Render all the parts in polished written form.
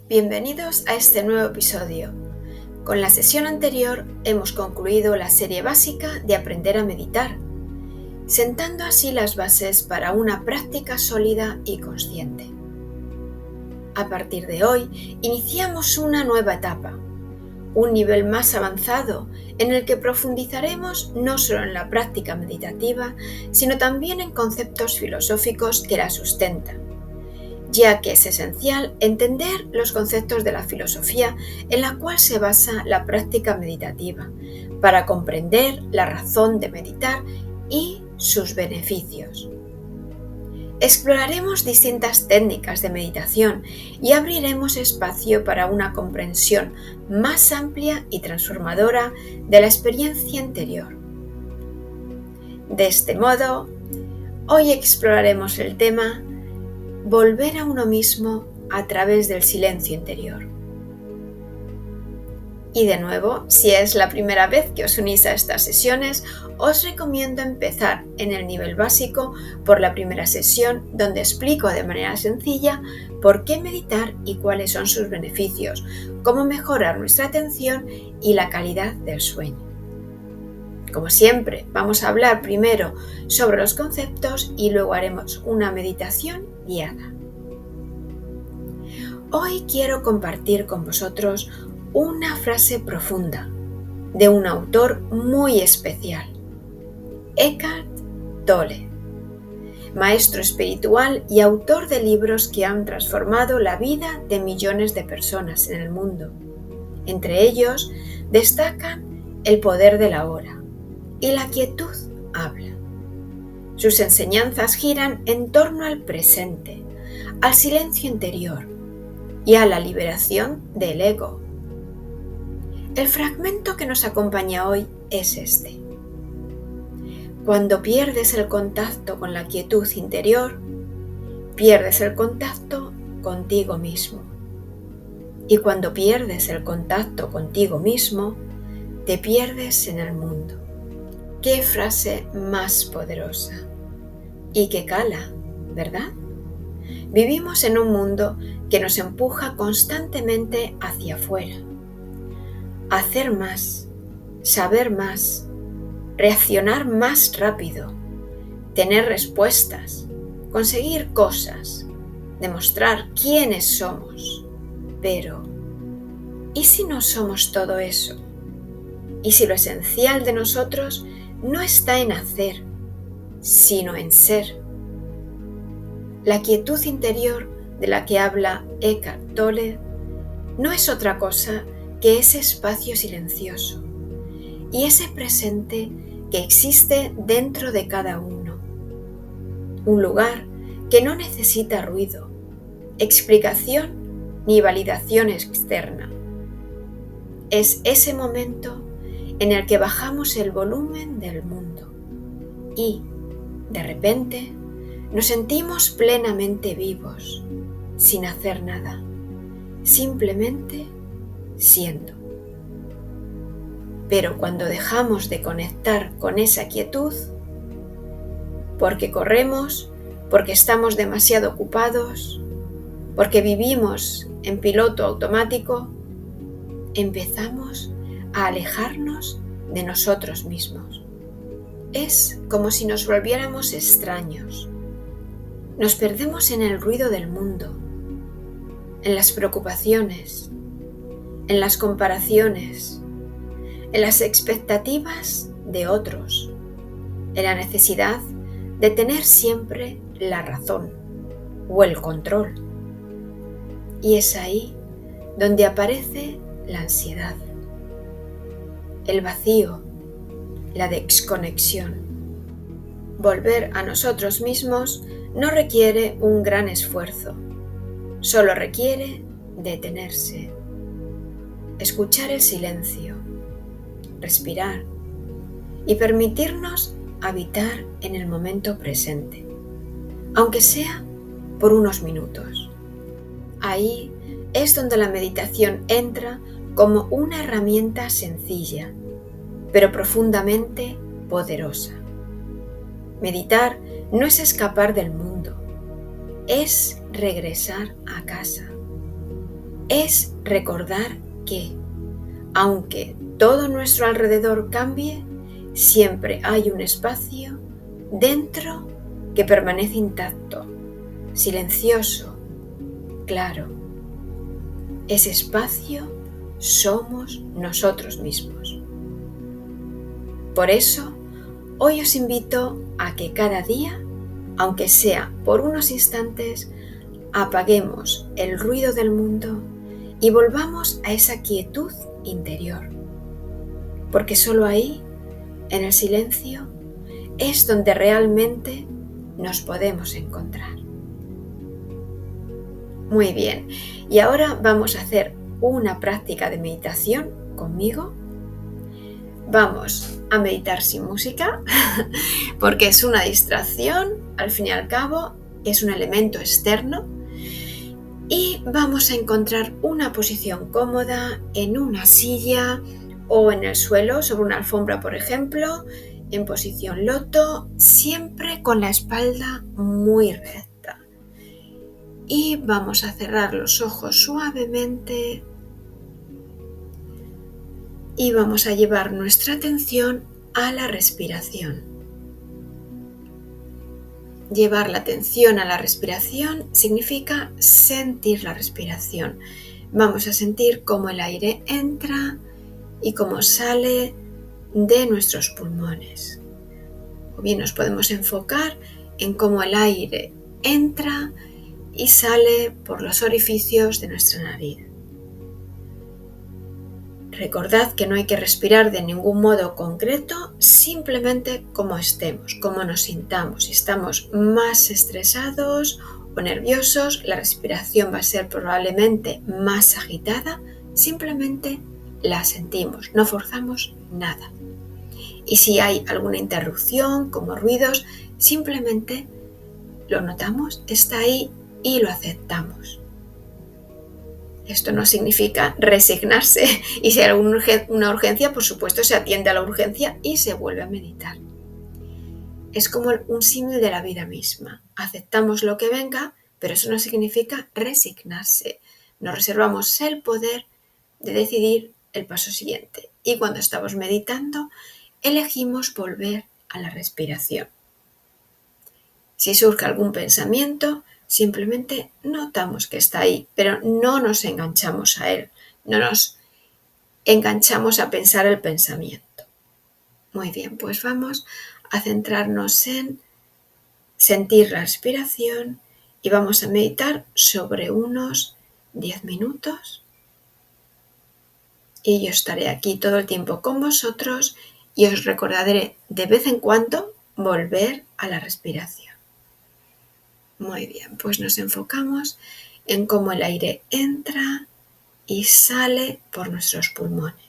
Bienvenidos a este nuevo episodio. Con la sesión anterior hemos concluido la serie básica de aprender a meditar, sentando así las bases para una práctica sólida y consciente. A partir de hoy iniciamos una nueva etapa, un nivel más avanzado en el que profundizaremos no solo en la práctica meditativa, sino también en conceptos filosóficos que la sustentan, ya que es esencial entender los conceptos de la filosofía en la cual se basa la práctica meditativa, para comprender la razón de meditar y sus beneficios. Exploraremos distintas técnicas de meditación y abriremos espacio para una comprensión más amplia y transformadora de la experiencia interior. De este modo, hoy exploraremos el tema volver a uno mismo a través del silencio interior. Y de nuevo, si es la primera vez que os unís a estas sesiones, os recomiendo empezar en el nivel básico por la primera sesión, donde explico de manera sencilla por qué meditar y cuáles son sus beneficios, cómo mejorar nuestra atención y la calidad del sueño. Como siempre, vamos a hablar primero sobre los conceptos y luego haremos una meditación guiada. Hoy quiero compartir con vosotros una frase profunda de un autor muy especial, Eckhart Tolle, maestro espiritual y autor de libros que han transformado la vida de millones de personas en el mundo. Entre ellos destacan El poder de la hora y La quietud habla. Sus enseñanzas giran en torno al presente, al silencio interior y a la liberación del ego. El fragmento que nos acompaña hoy es este. Cuando pierdes el contacto con la quietud interior, pierdes el contacto contigo mismo. Y cuando pierdes el contacto contigo mismo, te pierdes en el mundo. ¡Qué frase más poderosa! Y que cala, ¿verdad? Vivimos en un mundo que nos empuja constantemente hacia afuera. Hacer más, saber más, reaccionar más rápido, tener respuestas, conseguir cosas, demostrar quiénes somos. Pero, ¿y si no somos todo eso? ¿Y si lo esencial de nosotros no está en hacer, sino en ser? La quietud interior de la que habla Eckhart Tolle no es otra cosa que ese espacio silencioso y ese presente que existe dentro de cada uno. Un lugar que no necesita ruido, explicación ni validación externa. Es ese momento en el que bajamos el volumen del mundo y, de repente, nos sentimos plenamente vivos, sin hacer nada, simplemente siendo. Pero cuando dejamos de conectar con esa quietud, porque corremos, porque estamos demasiado ocupados, porque vivimos en piloto automático, empezamos a alejarnos de nosotros mismos. Es como si nos volviéramos extraños. Nos perdemos en el ruido del mundo, en las preocupaciones, en las comparaciones, en las expectativas de otros, en la necesidad de tener siempre la razón o el control. Y es ahí donde aparece la ansiedad, el vacío, la desconexión. Volver a nosotros mismos no requiere un gran esfuerzo, solo requiere detenerse, escuchar el silencio, respirar y permitirnos habitar en el momento presente, aunque sea por unos minutos. Ahí es donde la meditación entra como una herramienta sencilla, pero profundamente poderosa. Meditar no es escapar del mundo, es regresar a casa. es recordar que, aunque todo nuestro alrededor cambie, siempre hay un espacio dentro que permanece intacto, silencioso, claro. Ese espacio somos nosotros mismos. Por eso, hoy os invito a que cada día, aunque sea por unos instantes, apaguemos el ruido del mundo y volvamos a esa quietud interior. Porque solo ahí, en el silencio, es donde realmente nos podemos encontrar. Muy bien, y ahora vamos a hacer una práctica de meditación conmigo. Vamos a meditar sin música, porque es una distracción, al fin y al cabo, es un elemento externo. Y vamos a encontrar una posición cómoda en una silla o en el suelo, sobre una alfombra, por ejemplo, en posición loto, siempre con la espalda muy recta. Y vamos a cerrar los ojos suavemente y vamos a llevar nuestra atención a la respiración. Llevar la atención a la respiración significa sentir la respiración. Vamos a sentir cómo el aire entra y cómo sale de nuestros pulmones. O bien nos podemos enfocar en cómo el aire entra y sale por los orificios de nuestra nariz. Recordad que no hay que respirar de ningún modo concreto, simplemente como estemos, como nos sintamos. Si estamos más estresados o nerviosos, la respiración va a ser probablemente más agitada, simplemente la sentimos, no forzamos nada. Y si hay alguna interrupción, como ruidos, simplemente lo notamos, está ahí y lo aceptamos. Esto no significa resignarse y si hay una urgencia, por supuesto se atiende a la urgencia y se vuelve a meditar. Es como un símil de la vida misma. Aceptamos lo que venga, pero eso no significa resignarse. Nos reservamos el poder de decidir el paso siguiente. Y cuando estamos meditando, elegimos volver a la respiración. Si surge algún pensamiento, simplemente notamos que está ahí, pero no nos enganchamos a él, no nos enganchamos a pensar el pensamiento. Muy bien, pues vamos a centrarnos en sentir la respiración y vamos a meditar sobre unos 10 minutos. Y yo estaré aquí todo el tiempo con vosotros y os recordaré de vez en cuando volver a la respiración. Muy bien, pues nos enfocamos en cómo el aire entra y sale por nuestros pulmones.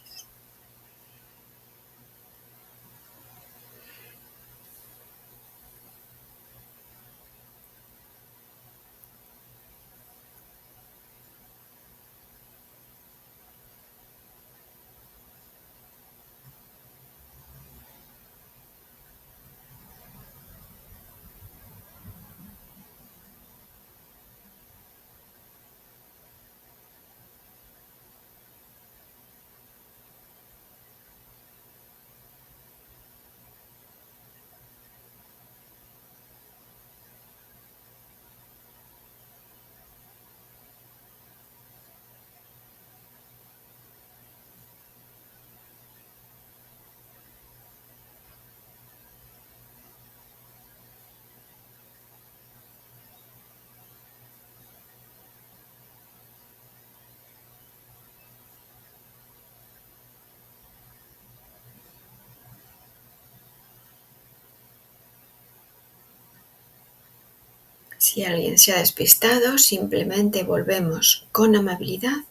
Si alguien se ha despistado, simplemente volvemos con amabilidad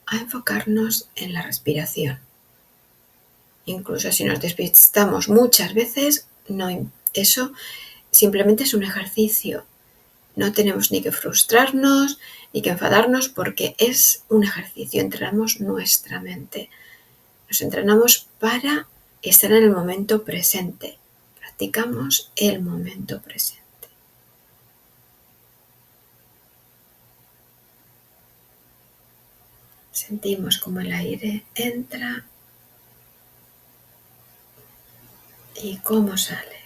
a enfocarnos en la respiración. Incluso si nos despistamos muchas veces, eso simplemente es un ejercicio. No tenemos ni que frustrarnos ni que enfadarnos porque es un ejercicio. Entrenamos nuestra mente. Nos entrenamos para estar en el momento presente. Practicamos el momento presente. Sentimos como el aire entra y cómo sale.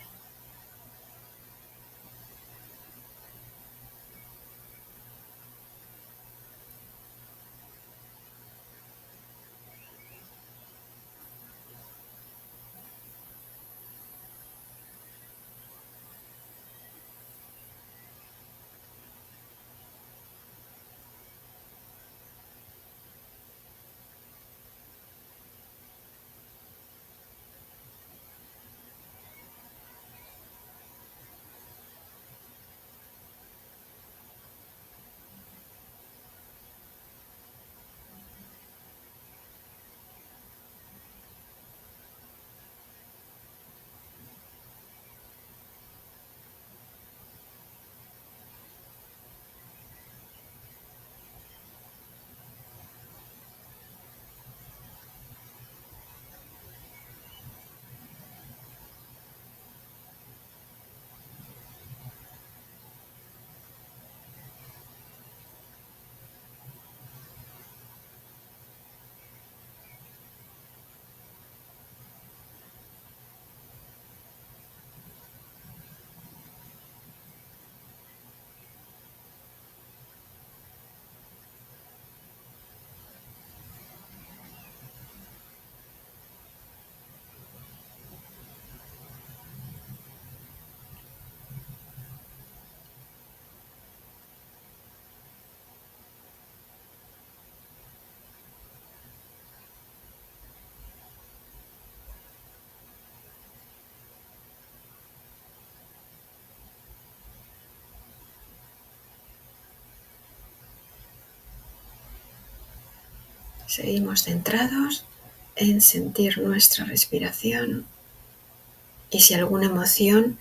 Seguimos centrados en sentir nuestra respiración y si alguna emoción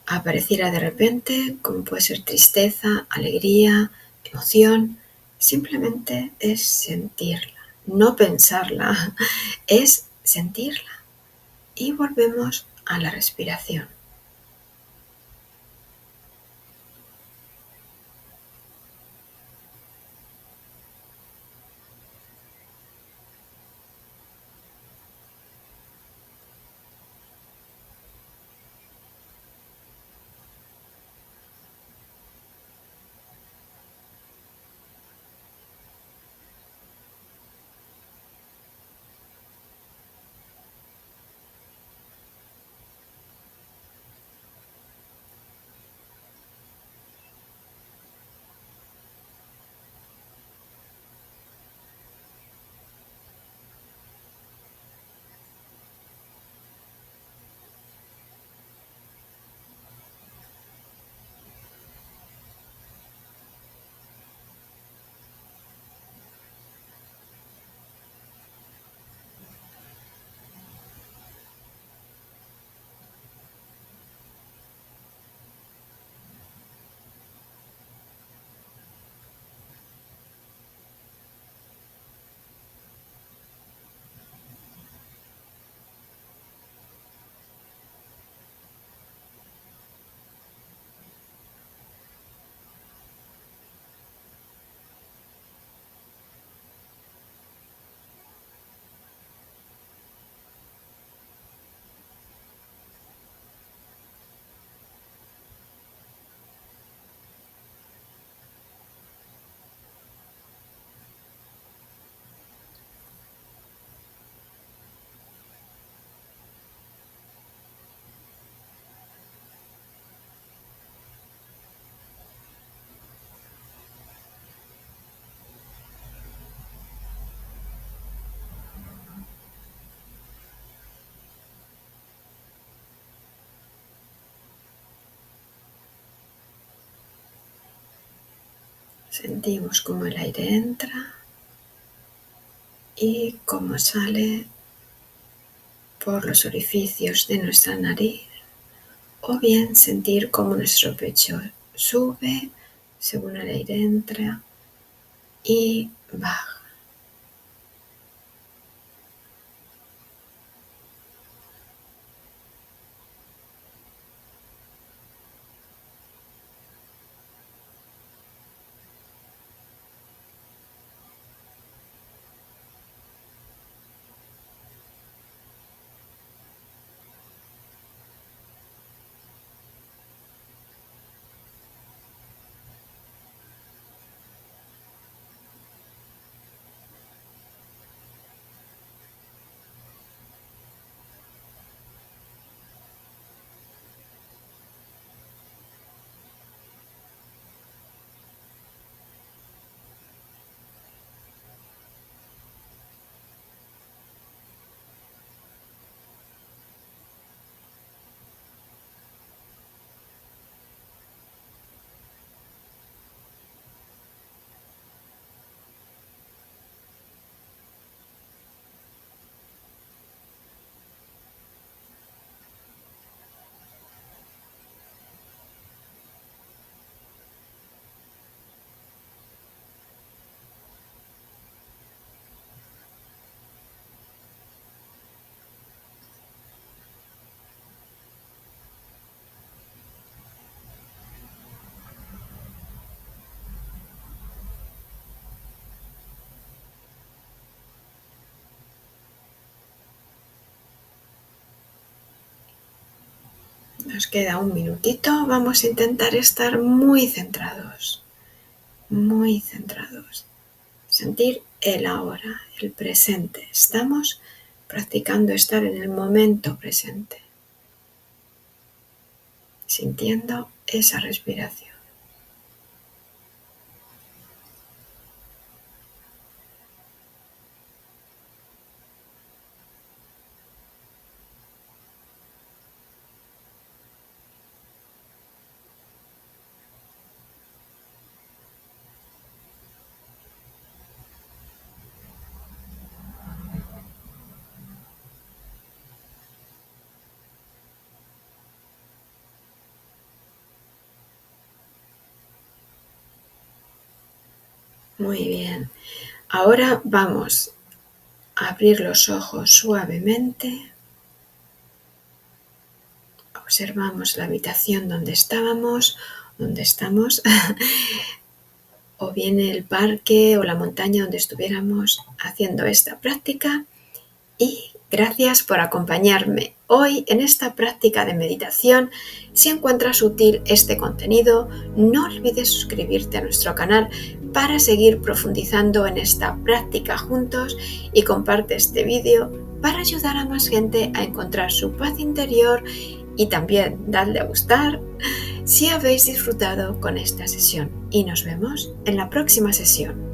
apareciera de repente, como puede ser tristeza, alegría, emoción, simplemente es sentirla, no pensarla, es sentirla. Y volvemos a la respiración. Sentimos cómo el aire entra y cómo sale por los orificios de nuestra nariz, o bien sentir cómo nuestro pecho sube según el aire entra y baja. Nos queda un minutito. Vamos a intentar estar muy centrados. Muy centrados. Sentir el ahora, el presente. Estamos practicando estar en el momento presente, sintiendo esa respiración. Muy bien. Ahora vamos a abrir los ojos suavemente. Observamos la habitación donde estamos, donde estamos, o bien el parque o la montaña donde estuviéramos haciendo esta práctica. Y gracias por acompañarme hoy en esta práctica de meditación. Si encuentras útil este contenido, no olvides suscribirte a nuestro canal para seguir profundizando en esta práctica juntos y comparte este vídeo para ayudar a más gente a encontrar su paz interior y también dadle a gustar si habéis disfrutado con esta sesión. Y nos vemos en la próxima sesión.